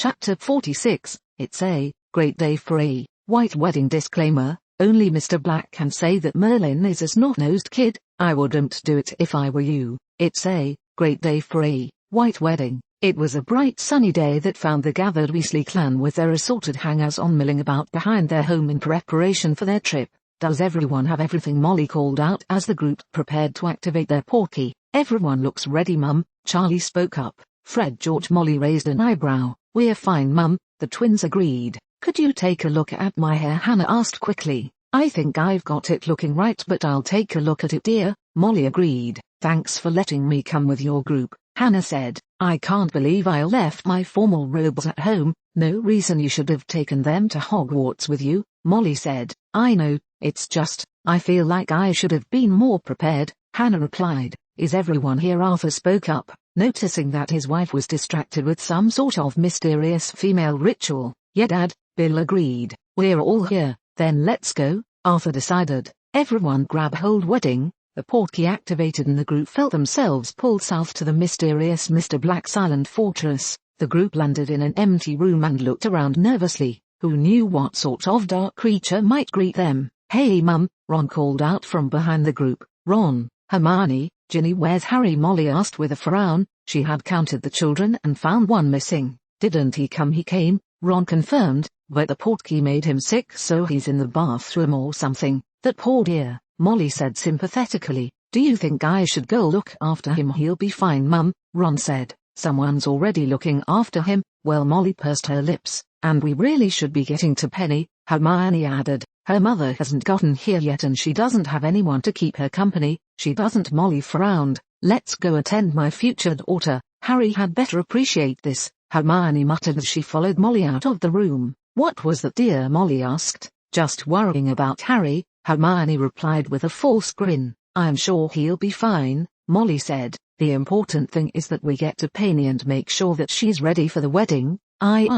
Chapter 46, It's a great day for a white wedding. Disclaimer, only Mr. Black can say that Merlin is a snot-nosed kid. I wouldn't do it if I were you. It's a great day for a white wedding. It was a bright sunny day that found the gathered Weasley clan with their assorted hangers-on milling about behind their home in preparation for their trip. Does everyone have everything? Molly called out as the group prepared to activate their portkey. Everyone looks ready, Mum, Charlie spoke up. Fred George. Molly raised an eyebrow. We're fine, Mum, the twins agreed. Could you take a look at my hair? Hannah asked quickly. I think I've got it looking right, but I'll take a look at it, dear, Molly agreed. Thanks for letting me come with your group, Hannah said. I can't believe I left my formal robes at home. No reason you should have taken them to Hogwarts with you, Molly said. I know, it's just, I feel like I should have been more prepared, Hannah replied. Is everyone here? Arthur spoke up, noticing that his wife was distracted with some sort of mysterious female ritual. Yeah, Dad, Bill agreed. We're all here, then let's go, Arthur decided. Everyone grab hold. Wedding. The portkey activated and the group felt themselves pulled south to the mysterious Mr. Black's island fortress. The group landed in an empty room and looked around nervously. Who knew what sort of dark creature might greet them? Hey Mum, Ron called out from behind the group. Ron, Hermione, Ginny, where's Harry? Molly asked with a frown. She had counted the children and found one missing. Didn't he come? He came, Ron confirmed, but the portkey made him sick, so he's in the bathroom or something. That poor dear, Molly said sympathetically. Do you think I should go look after him? He'll be fine, Mum, Ron said. Someone's already looking after him. Well, Molly pursed her lips. And we really should be getting to Penny, Hermione added. Her mother hasn't gotten here yet and she doesn't have anyone to keep her company. She doesn't. Molly frowned. Let's go attend my future daughter. Harry had better appreciate this, Hermione muttered as she followed Molly out of the room. What was that, dear? Molly asked. Just worrying about Harry, Hermione replied with a false grin. I'm sure he'll be fine, Molly said. The important thing is that we get to Penny and make sure that she's ready for the wedding. In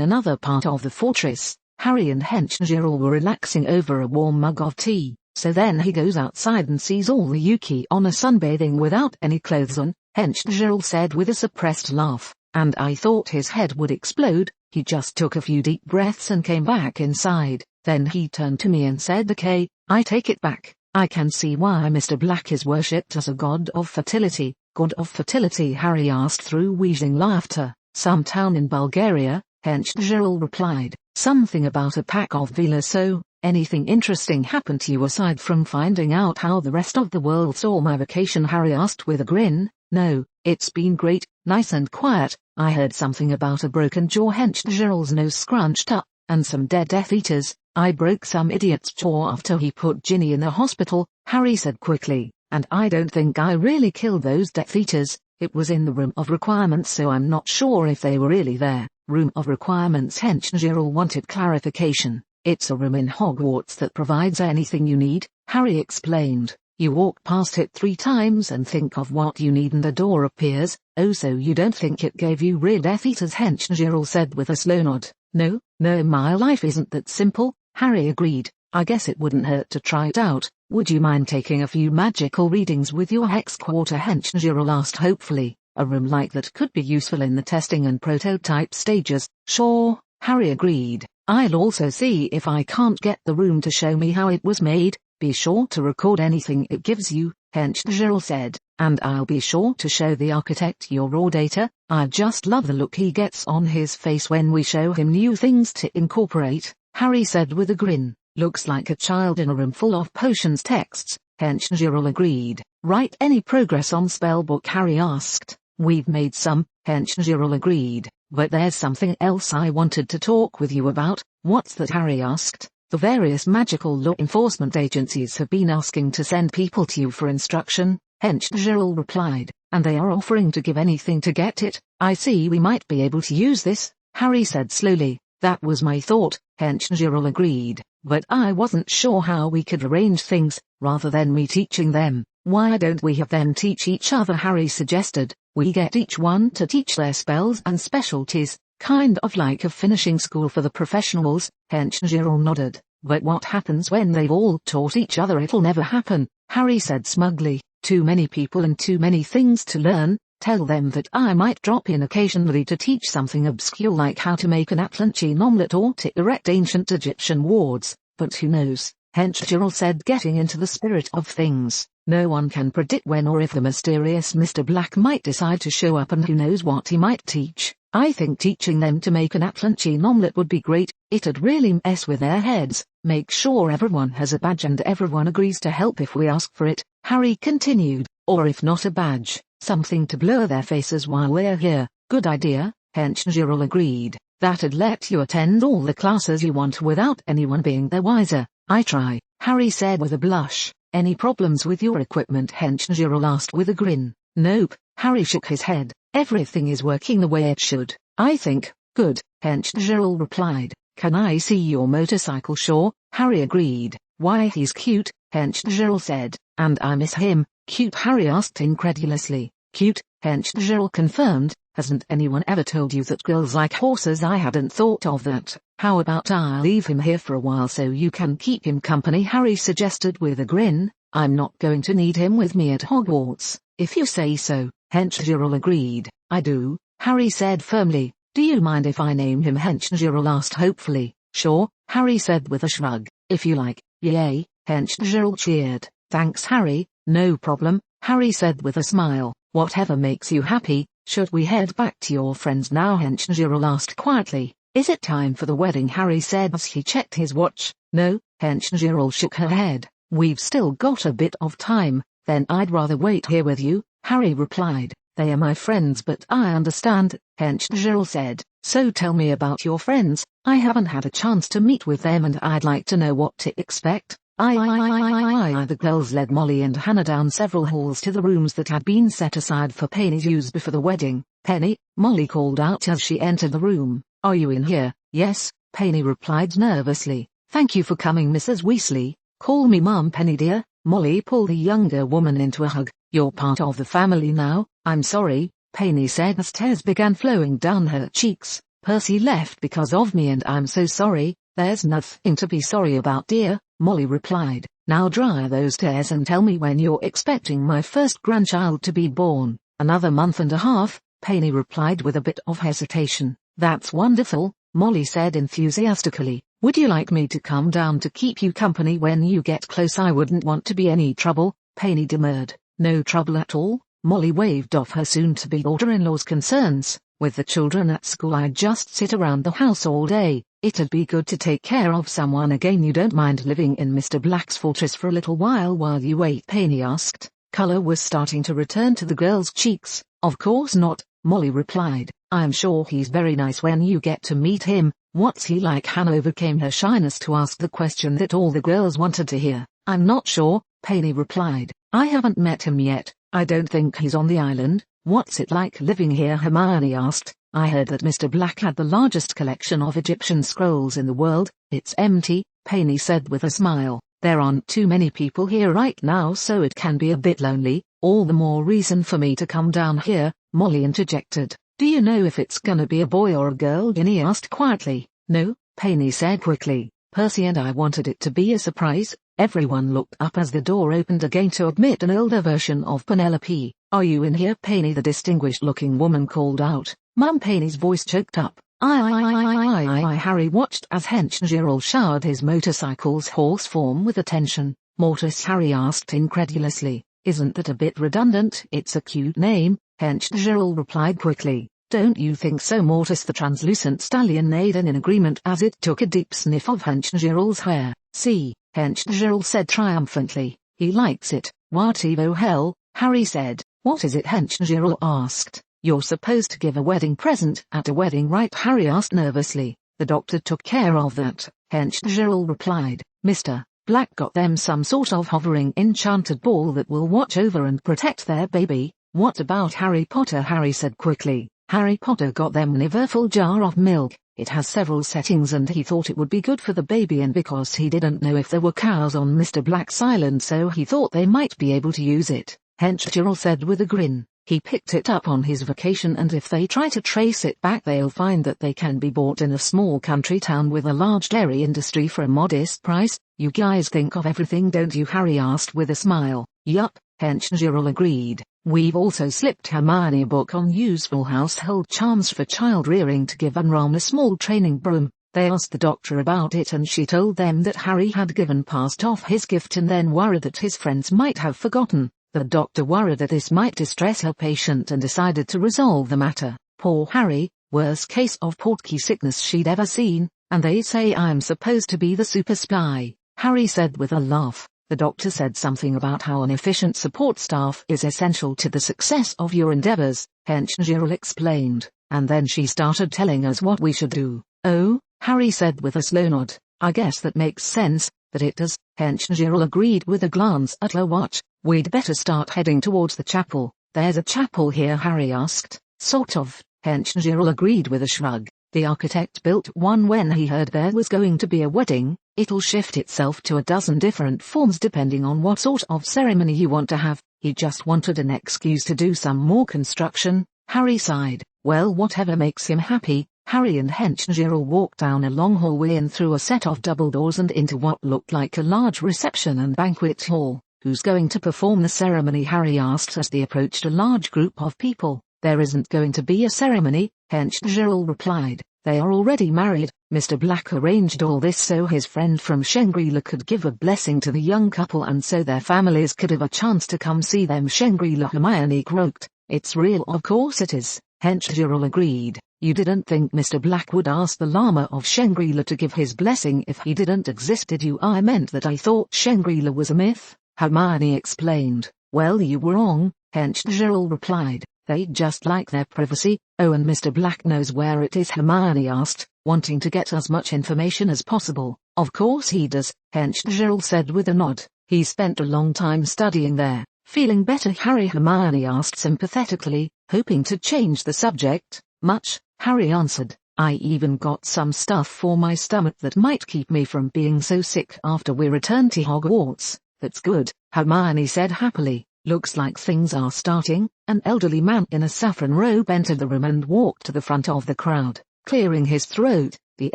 another part of the fortress, Harry and Hench Gerald were relaxing over a warm mug of tea. So then he goes outside and sees all the Yuki on a sunbathing without any clothes on, Hench Gerald said with a suppressed laugh. And I thought his head would explode. He just took a few deep breaths and came back inside. Then he turned to me and said, okay, I take it back. I can see why Mr. Black is worshipped as a god of fertility. God of fertility? Harry asked through wheezing laughter. Some town in Bulgaria, Hench Gerald replied. Something about a pack of villas. So, anything interesting happened to you aside from finding out how the rest of the world saw my vacation? Harry asked with a grin. No, it's been great, nice and quiet. I heard something about a broken jaw. Hench Gerald's nose scrunched up, and some dead Death Eaters. I broke some idiot's jaw after he put Ginny in the hospital, Harry said quickly. And I don't think I really killed those Death Eaters. It was in the Room of Requirements, so I'm not sure if they were really there. Room of Requirements? Hench Gerald wanted clarification. It's a room in Hogwarts that provides anything you need, Harry explained. You walk past it 3 times and think of what you need and the door appears. Oh, so you don't think it gave you real Death Eaters? Hench Gerald said with a slow nod. No, my life isn't that simple, Harry agreed. I guess it wouldn't hurt to try it out. Would you mind taking a few magical readings with your hex quarter? Hench Gerald asked hopefully. A room like that could be useful in the testing and prototype stages. Sure, Harry agreed. I'll also see if I can't get the room to show me how it was made. Be sure to record anything it gives you, Hench Gerald said. And I'll be sure to show the architect your raw data. I just love the look he gets on his face when we show him new things to incorporate, Harry said with a grin. Looks like a child in a room full of potions. Texts, Hench Gerald agreed. Write any progress on spellbook? Harry asked. We've made some, Hench Gerald agreed. But there's something else I wanted to talk with you about. What's that? Harry asked. The various magical law enforcement agencies have been asking to send people to you for instruction, Hench Gerald replied. And they are offering to give anything to get it. I see we might be able to use this, Harry said slowly. That was my thought, Hench Gerald agreed. But I wasn't sure how we could arrange things. Rather than me teaching them, why don't we have them teach each other? Harry suggested. We get each one to teach their spells and specialties, kind of like a finishing school for the professionals, Hench Gerald nodded. But what happens when they've all taught each other? It'll never happen, Harry said smugly. Too many people and too many things to learn. Tell them that I might drop in occasionally to teach something obscure like how to make an Atlantine omelette or to erect ancient Egyptian wards, but who knows, Hench Gerald said, getting into the spirit of things. No one can predict when or if the mysterious Mr. Black might decide to show up, and who knows what he might teach. I think teaching them to make an Atlantine omelette would be great. It'd really mess with their heads. Make sure everyone has a badge and everyone agrees to help if we ask for it, Harry continued, or if not a badge, something to blur their faces while we're here. Good idea, Hench Gerald agreed. That'd let you attend all the classes you want without anyone being the wiser. I try, Harry said with a blush. Any problems with your equipment? Hench Gerald asked with a grin. Nope, Harry shook his head. Everything is working the way it should, I think. Good, Hench Gerald replied. Can I see your motorcycle? Sure, Harry agreed. Why, he's cute, Hench Gerald said. And I miss him. Cute? Harry asked incredulously. Cute, Hench Gerald confirmed. Hasn't anyone ever told you that girls like horses? I hadn't thought of that. How about I'll leave him here for a while so you can keep him company? Harry suggested with a grin. I'm not going to need him with me at Hogwarts, if you say so, Hench Gerald agreed. I do, Harry said firmly. Do you mind if I name him? Hench Gerald asked hopefully. Sure, Harry said with a shrug. If you like. Yay, Hench Gerald cheered. Thanks Harry, no problem, Harry said with a smile. Whatever makes you happy. Should we head back to your friends now? Hench Gerald asked quietly. Is it time for the wedding? Harry said as he checked his watch. No, Hench Gerald shook her head. We've still got a bit of time. Then I'd rather wait here with you, Harry replied. They are my friends, but I understand, Hench Gerald said. So tell me about your friends. I haven't had a chance to meet with them and I'd like to know what to expect. The girls led Molly and Hannah down several halls to the rooms that had been set aside for Penny's use before the wedding. Penny, Molly called out as she entered the room. Are you in here? Yes, Penny replied nervously. Thank you for coming, Mrs. Weasley. Call me Mum, Penny dear. Molly pulled the younger woman into a hug. You're part of the family now. I'm sorry, Penny said as tears began flowing down her cheeks. Percy left because of me and I'm so sorry. There's nothing to be sorry about, dear, Molly replied. Now dry those tears and tell me when you're expecting my first grandchild to be born. Another month and a half, Penny replied with a bit of hesitation. That's wonderful, Molly said enthusiastically. Would you like me to come down to keep you company when you get close? I wouldn't want to be any trouble, Penny demurred. No trouble at all, Molly waved off her soon-to-be daughter-in-law's concerns. With the children at school I'd just sit around the house all day. It'd be good to take care of someone again. You don't mind living in Mr. Black's fortress for a little while you wait? Penny asked. Color was starting to return to the girl's cheeks. Of course not, Molly replied. I'm sure he's very nice when you get to meet him. What's he like? Hannah overcame her shyness to ask the question that all the girls wanted to hear. I'm not sure, Penny replied. I haven't met him yet. I don't think he's on the island. What's it like living here? Hermione asked. I heard that Mr. Black had the largest collection of Egyptian scrolls in the world. It's empty, Penny said with a smile. There aren't too many people here right now, so it can be a bit lonely. All the more reason for me to come down here, Molly interjected. Do you know if it's gonna be a boy or a girl? Ginny asked quietly. No, Penny said quickly. Percy and I wanted it to be a surprise. Everyone looked up as the door opened again to admit an older version of Penelope. Are you in here? Penny, the distinguished-looking woman, called out. Mum, Penny's voice choked up. Harry watched as Hench Gerald showered his motorcycle's horse form with attention. Mortis? Harry asked incredulously. Isn't that a bit redundant? It's a cute name, Hench Gerald replied quickly. Don't you think so? Mortis the translucent stallion neighed in agreement as it took a deep sniff of Hench Gerald's hair. See, Hench Gerald said triumphantly. He likes it. Whatever hell, Harry said. What is it? Hench Gerald asked. You're supposed to give a wedding present at a wedding, right? Harry asked nervously. The doctor took care of that, Hench Gerald replied. Mr. Black got them some sort of hovering enchanted ball that will watch over and protect their baby. What about Harry Potter? Harry said quickly. Harry Potter got them an everfull jar of milk. It has several settings and he thought it would be good for the baby, and because he didn't know if there were cows on Mr. Black's island, so he thought they might be able to use it, Hench Gerald said with a grin. He picked it up on his vacation, and if they try to trace it back they'll find that they can be bought in a small country town with a large dairy industry for a modest price. You guys think of everything, don't you? Harry asked with a smile. Yup, Hench Gerald agreed. We've also slipped Hermione a book on useful household charms for child rearing to give Ron a small training broom. They asked the doctor about it and she told them that Harry had passed off his gift and then worried that his friends might have forgotten. The doctor worried that this might distress her patient and decided to resolve the matter. Poor Harry, worst case of portkey sickness she'd ever seen, and they say I'm supposed to be the super spy, Harry said with a laugh. The doctor said something about how an efficient support staff is essential to the success of your endeavors, Henchgerald explained, and then she started telling us what we should do. Oh, Harry said with a slow nod. I guess that makes sense, that it does, Henchgerald agreed with a glance at her watch. We'd better start heading towards the chapel. There's a chapel here, Harry asked. Sort of, Henchgerald agreed with a shrug. The architect built one when he heard there was going to be a wedding. It'll shift itself to a dozen different forms depending on what sort of ceremony you want to have. He just wanted an excuse to do some more construction. Harry sighed. Well, whatever makes him happy. Harry and Henchgerald walked down a long hallway and through a set of double doors and into what looked like a large reception and banquet hall. Who's going to perform the ceremony? Harry asked as they approached a large group of people. There isn't going to be a ceremony, Henchgerald replied. They are already married. Mr. Black arranged all this so his friend from Shangri-La could give a blessing to the young couple and so their families could have a chance to come see them. Shangri-La, Hermione croaked. It's real, of course it is, Henchgerald agreed. You didn't think Mr. Black would ask the Lama of Shangri-La to give his blessing if he didn't exist, did you? I meant that I thought Shangri-La was a myth, Hermione explained. Well, you were wrong, Henchgerald replied. They just like their privacy. Oh, and Mr. Black knows where it is? Hermione asked, wanting to get as much information as possible. Of course he does, Henchgerald said with a nod. He spent a long time studying there. Feeling better, Hermione asked sympathetically, hoping to change the subject. Much, Harry answered. I even got some stuff for my stomach that might keep me from being so sick after we return to Hogwarts. That's good, Hermione said happily. Looks like things are starting. An elderly man in a saffron robe entered the room and walked to the front of the crowd. Clearing his throat, the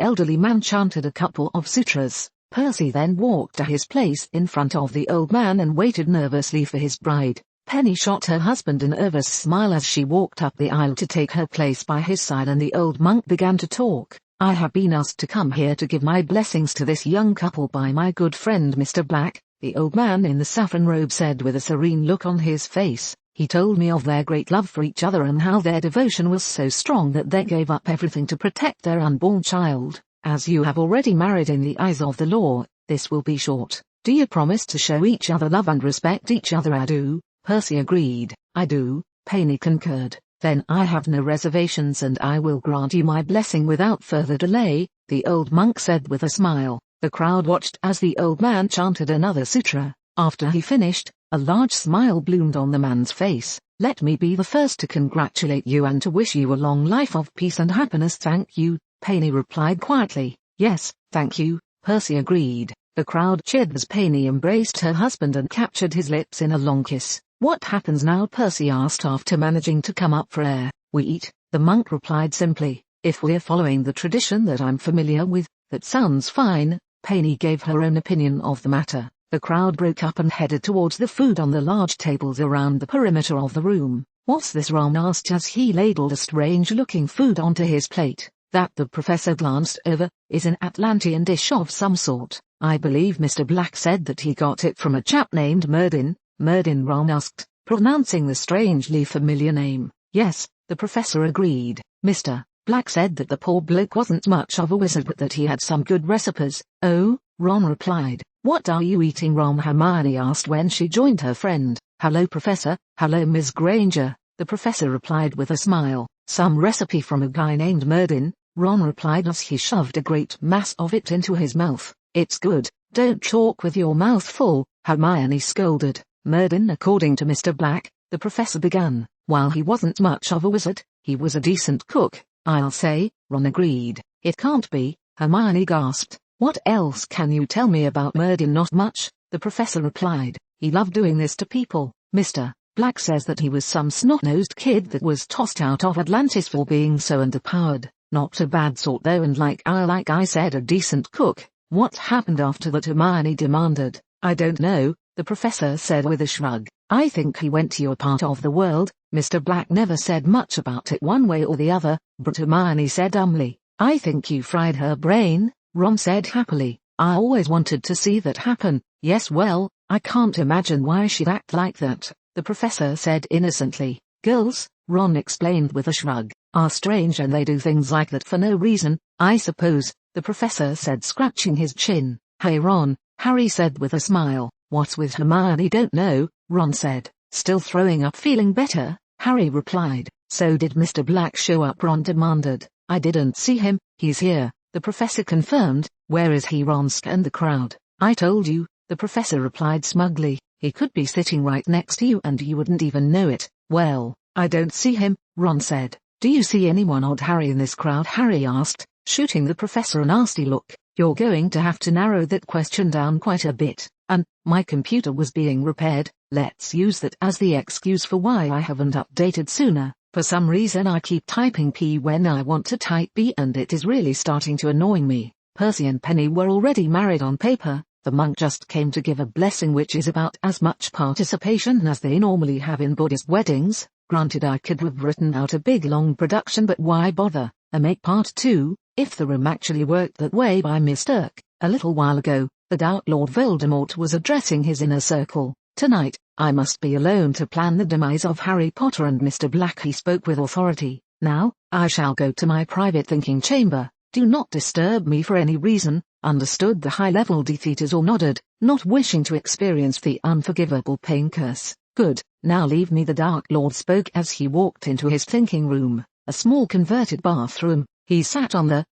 elderly man chanted a couple of sutras. Percy then walked to his place in front of the old man and waited nervously for his bride. Penny shot her husband a nervous smile as she walked up the aisle to take her place by his side, and the old monk began to talk. I have been asked to come here to give my blessings to this young couple by my good friend Mr. Black, the old man in the saffron robe said with a serene look on his face. He told me of their great love for each other and how their devotion was so strong that they gave up everything to protect their unborn child. As you have already married in the eyes of the law, this will be short. Do you promise to show each other love and respect each other? I do, Percy agreed. I do, Penny concurred. Then I have no reservations and I will grant you my blessing without further delay, the old monk said with a smile. The crowd watched as the old man chanted another sutra. After he finished, a large smile bloomed on the man's face. Let me be the first to congratulate you and to wish you a long life of peace and happiness. Thank you, Penny replied quietly. Yes, thank you, Percy agreed. The crowd cheered as Penny embraced her husband and captured his lips in a long kiss. What happens now? Percy asked after managing to come up for air. We eat, the monk replied simply. If we're following the tradition that I'm familiar with, that sounds fine. Penny gave her own opinion of the matter. The crowd broke up and headed towards the food on the large tables around the perimeter of the room. What's this? Ron asked as he ladled a strange-looking food onto his plate. That, the professor glanced over, is an Atlantean dish of some sort. I believe Mr. Black said that he got it from a chap named Merdin. Merdin? Ron asked, pronouncing the strangely familiar name. Yes, the professor agreed. Mr. Black said that the poor bloke wasn't much of a wizard but that he had some good recipes. Oh, Ron replied. What are you eating, Ron? Hermione asked when she joined her friend. Hello, Professor. Hello, Ms. Granger, the professor replied with a smile. Some recipe from a guy named Merdin, Ron replied as he shoved a great mass of it into his mouth. It's good. Don't talk with your mouth full, Hermione scolded. Merdin, according to Mr. Black, the professor began. While he wasn't much of a wizard, he was a decent cook, I'll say, Ron agreed. It can't be, Hermione gasped. What else can you tell me about Merdin? Not much, the professor replied. He loved doing this to people. Mr. Black says that he was some snot-nosed kid that was tossed out of Atlantis for being so underpowered. Not a bad sort though, and like I said, a decent cook. What happened after that? Hermione demanded. I don't know, the professor said with a shrug. I think he went to your part of the world. Mr. Black never said much about it one way or the other, but Hermione said dumbly. I think you fried her brain, Ron said happily. I always wanted to see that happen. Yes, well, I can't imagine why she'd act like that, the professor said innocently. Girls, Ron explained with a shrug, are strange and they do things like that for no reason, I suppose, the professor said scratching his chin. Hey Ron, Harry said with a smile. What's with Hermione? Don't know, Ron said, still throwing up. Feeling better? Harry replied. So did Mr. Black show up? Ron demanded. I didn't see him. He's here, the professor confirmed. Where is he? Ron scanned the crowd. I told you, the professor replied smugly. He could be sitting right next to you and you wouldn't even know it. Well, I don't see him, Ron said. Do you see anyone odd, Harry, in this crowd? Harry asked, shooting the professor a nasty look. You're going to have to narrow that question down quite a bit. My computer was being repaired. Let's use that as the excuse for why I haven't updated sooner. For some reason I keep typing P when I want to type B and it is really starting to annoy me. Percy and Penny were already married on paper. The monk just came to give a blessing, which is about as much participation as they normally have in Buddhist weddings. Granted, I could have written out a big long production, but why bother? Make part 2, if the room actually worked that way by mistake. A little while ago, the Dark Lord Voldemort was addressing his inner circle. Tonight, I must be alone to plan the demise of Harry Potter and Mr. Black. He spoke with authority. Now, I shall go to my private thinking chamber. Do not disturb me for any reason. Understood? The high-level Death Eaters all nodded, not wishing to experience the unforgivable pain curse. Good, now leave me. The Dark Lord spoke as he walked into his thinking room, a small converted bathroom. He sat on the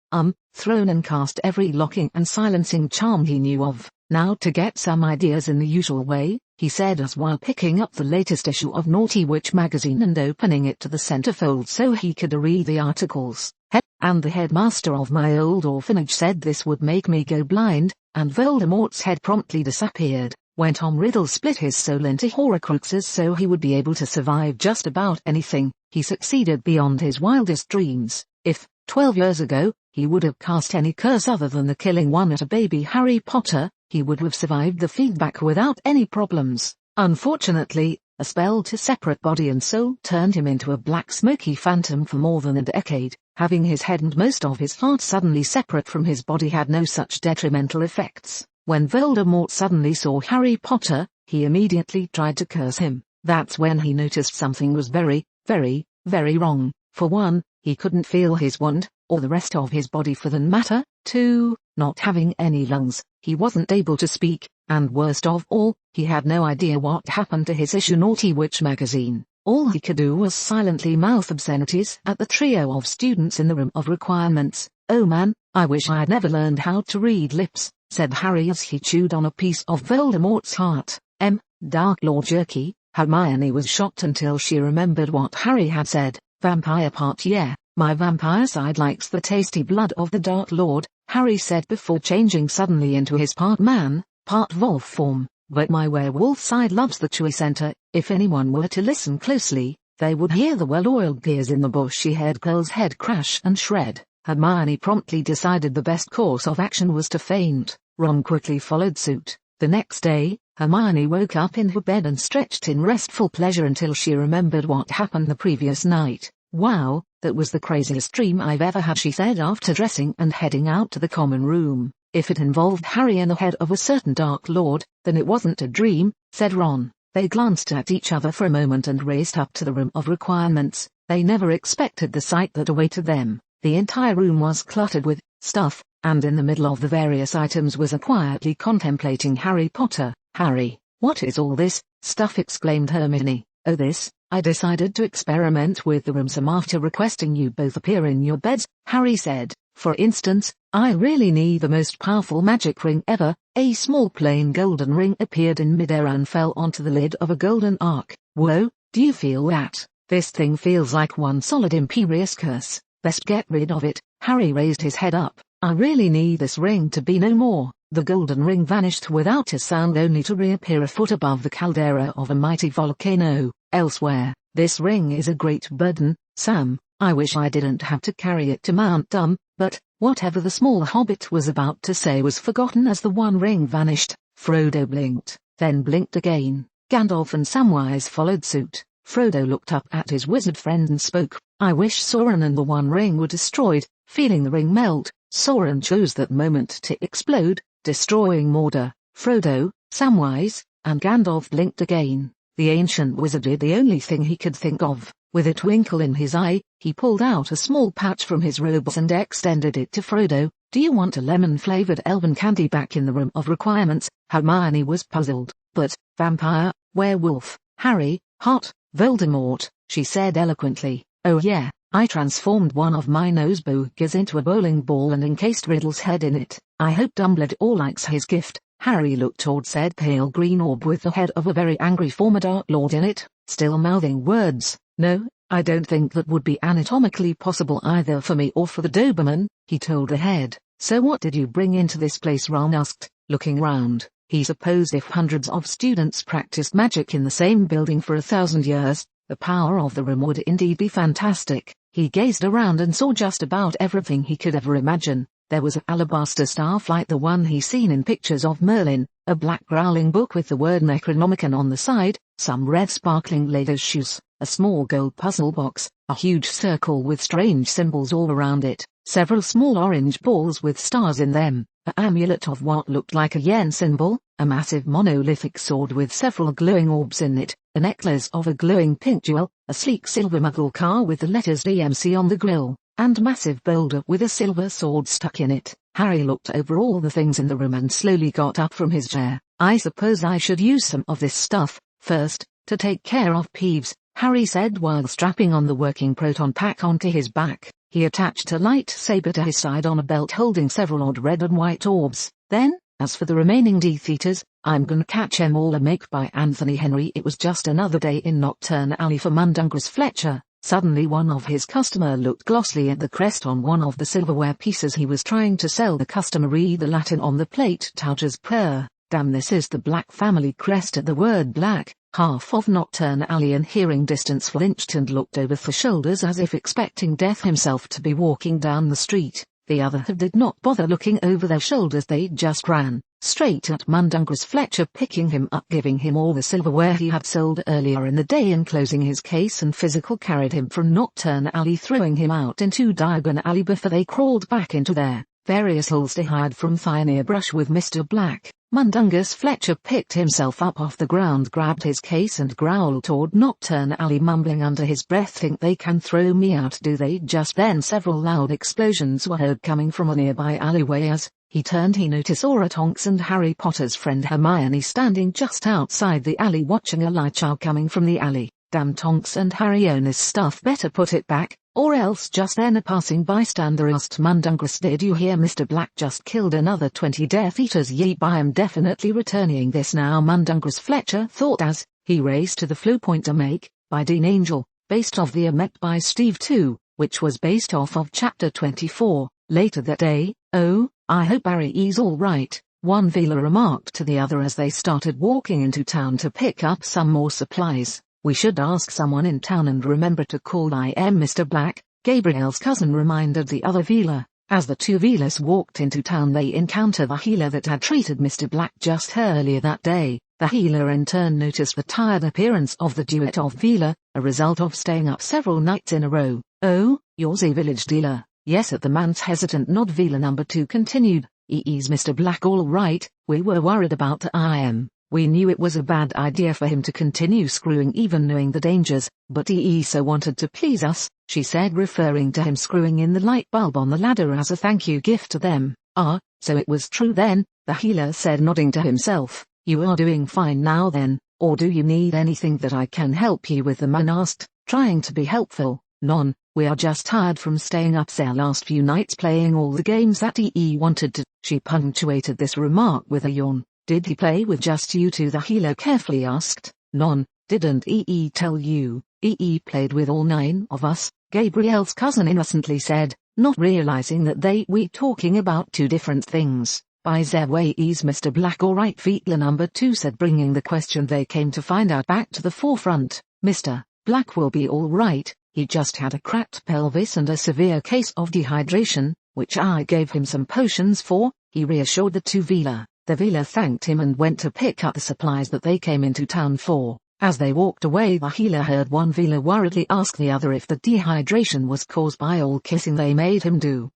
throne and cast every locking and silencing charm he knew of. Now to get some ideas in the usual way, he said as while picking up the latest issue of Naughty Witch magazine and opening it to the centerfold so he could read the articles. And the headmaster of my old orphanage said this would make me go blind, and Voldemort's head promptly disappeared. When Tom Riddle split his soul into Horcruxes so he would be able to survive just about anything, he succeeded beyond his wildest dreams. If, 12 years ago, he would have cast any curse other than the killing one at a baby Harry Potter, he would have survived the feedback without any problems. Unfortunately, a spell to separate body and soul turned him into a black smoky phantom for more than a decade. Having his head and most of his heart suddenly separate from his body had no such detrimental effects. When Voldemort suddenly saw Harry Potter, he immediately tried to curse him. That's when he noticed something was very, very, very wrong. For one, he couldn't feel his wand, or the rest of his body for that matter. 2. Not having any lungs, he wasn't able to speak, and worst of all, he had no idea what happened to his issue Naughty Witch magazine. All he could do was silently mouth obscenities at the trio of students in the room of requirements. Oh man, I wish I had never learned how to read lips, said Harry as he chewed on a piece of Voldemort's heart. Dark Lord Jerky. Hermione was shocked until she remembered what Harry had said. Vampire part. Yeah, my vampire side likes the tasty blood of the Dark Lord, Harry said before changing suddenly into his part man, part wolf form. But my werewolf side loves the chewy center. If anyone were to listen closely, they would hear the well-oiled gears in the bushy-haired girl's head crash and shred. Hermione promptly decided the best course of action was to faint. Ron quickly followed suit. The next day, Hermione woke up in her bed and stretched in restful pleasure until she remembered what happened the previous night. Wow, that was the craziest dream I've ever had, she said after dressing and heading out to the common room. If it involved Harry in the head of a certain Dark Lord, then it wasn't a dream, said Ron. They glanced at each other for a moment and raced up to the room of requirements. They never expected the sight that awaited them. The entire room was cluttered with stuff, and in the middle of the various items was a quietly contemplating Harry Potter. Harry, what is all this stuff? Exclaimed Hermione. Oh, this, I decided to experiment with the room some after requesting you both appear in your beds, Harry said. For instance, I really need the most powerful magic ring ever. A small plain golden ring appeared in midair and fell onto the lid of a golden ark. Whoa, do you feel that? This thing feels like one solid imperious curse. Best get rid of it. Harry raised his head up. I really need this ring to be no more. The golden ring vanished without a sound, only to reappear a foot above the caldera of a mighty volcano. Elsewhere, this ring is a great burden, Sam. I wish I didn't have to carry it to Mount Dum, but whatever the small hobbit was about to say was forgotten as the one ring vanished. Frodo blinked, then blinked again. Gandalf and Samwise followed suit. Frodo looked up at his wizard friend and spoke. I wish Sauron and the One Ring were destroyed. Feeling the ring melt, Sauron chose that moment to explode, destroying Mordor. Frodo, Samwise, and Gandalf blinked again. The ancient wizard did the only thing he could think of. With a twinkle in his eye, he pulled out a small pouch from his robes and extended it to Frodo. Do you want a lemon-flavored elven candy? Back in the room of requirements, Hermione was puzzled. But, vampire, werewolf, Harry, hot, Voldemort, she said eloquently. Oh yeah, I transformed one of my nose boogers into a bowling ball and encased Riddle's head in it. I hope Dumbledore likes his gift. Harry looked toward said pale green orb with the head of a very angry former Dark Lord in it, still mouthing words. No, I don't think that would be anatomically possible either for me or for the Doberman, he told the head. So what did you bring into this place? Ron asked, looking round. He supposed if hundreds of students practiced magic in the same building for 1,000 years, the power of the room would indeed be fantastic. He gazed around and saw just about everything he could ever imagine. There was an alabaster staff like the one he'd seen in pictures of Merlin, a black growling book with the word Necronomicon on the side, some red sparkling leather shoes, a small gold puzzle box, a huge circle with strange symbols all around it, several small orange balls with stars in them, an amulet of what looked like a yen symbol, a massive monolithic sword with several glowing orbs in it, a necklace of a glowing pink jewel, a sleek silver muggle car with the letters DMC on the grille, and massive boulder with a silver sword stuck in it. Harry looked over all the things in the room and slowly got up from his chair. I suppose I should use some of this stuff, first, to take care of Peeves, Harry said while strapping on the working proton pack onto his back. He attached a lightsaber to his side on a belt holding several odd red and white orbs. Then, as for the remaining Death Eaters, I'm gonna catch 'em all. A make by Anthony Henry. It was just another day in Nocturne Alley for Mundungus Fletcher. Suddenly one of his customer looked glossily at the crest on one of the silverware pieces he was trying to sell. The customer read the Latin on the plate. Tauges per. Damn, this is the Black family crest. At the word black, half of Nocturne Alley in hearing distance flinched and looked over their shoulders as if expecting Death himself to be walking down the street. The other did not bother looking over their shoulders. They just ran straight at Mundungus Fletcher, picking him up, giving him all the silverware he had sold earlier in the day and closing his case and physical, carried him from Nocturne Alley, throwing him out into Diagon Alley before they crawled back into their various holes to hide from Thioneer brush with Mr. Black. Mundungus Fletcher picked himself up off the ground, grabbed his case and growled toward Nocturne Alley, mumbling under his breath, think they can throw me out, do they? Just then several loud explosions were heard coming from a nearby alleyway. As he turned, he noticed Aura Tonks and Harry Potter's friend Hermione standing just outside the alley watching a light show coming from the alley. Damn, Tonks and Harry own his stuff, better put it back, or else. Just then a passing bystander asked Mundungus, did you hear Mr. Black just killed another 20 Death Eaters? Yeep, I am definitely returning this now, Mundungus Fletcher thought as he raced to the flow point. A make by Dean Angel, based off the A Met by Steve 2, which was based off of chapter 24. Later that day, oh, I hope Harry is all right, one Vila remarked to the other as they started walking into town to pick up some more supplies. We should ask someone in town and remember to call I am Mr. Black, Gabriel's cousin reminded the other Vila. As the two Vilas walked into town, they encountered the healer that had treated Mr. Black just earlier that day. The healer in turn noticed the tired appearance of the duet of Vila, a result of staying up several nights in a row. Oh, you're the village dealer? Yes. At the man's hesitant nod, Vila number 2 continued. Is Mr. Black all right? We were worried about I am. We knew it was a bad idea for him to continue screwing even knowing the dangers, but he so wanted to please us, she said, referring to him screwing in the light bulb on the ladder as a thank you gift to them. Ah, so it was true then, the healer said, nodding to himself. You are doing fine now then, or do you need anything that I can help you with? The man asked, trying to be helpful. None, we are just tired from staying up there last few nights playing all the games that he wanted to. She punctuated this remark with a yawn. Did he play with just you two? The healer carefully asked. None, didn't he tell you? He played with all 9 of us, Gabriel's cousin innocently said, not realizing that they were talking about 2 different things. By their way, is Mr. Black alright? Vila number 2 said, bringing the question they came to find out back to the forefront. Mr. Black will be alright, he just had a cracked pelvis and a severe case of dehydration, which I gave him some potions for, he reassured the two Vila. The Vila thanked him and went to pick up the supplies that they came into town for. As they walked away, the healer heard one Vila worriedly ask the other if the dehydration was caused by all kissing they made him do.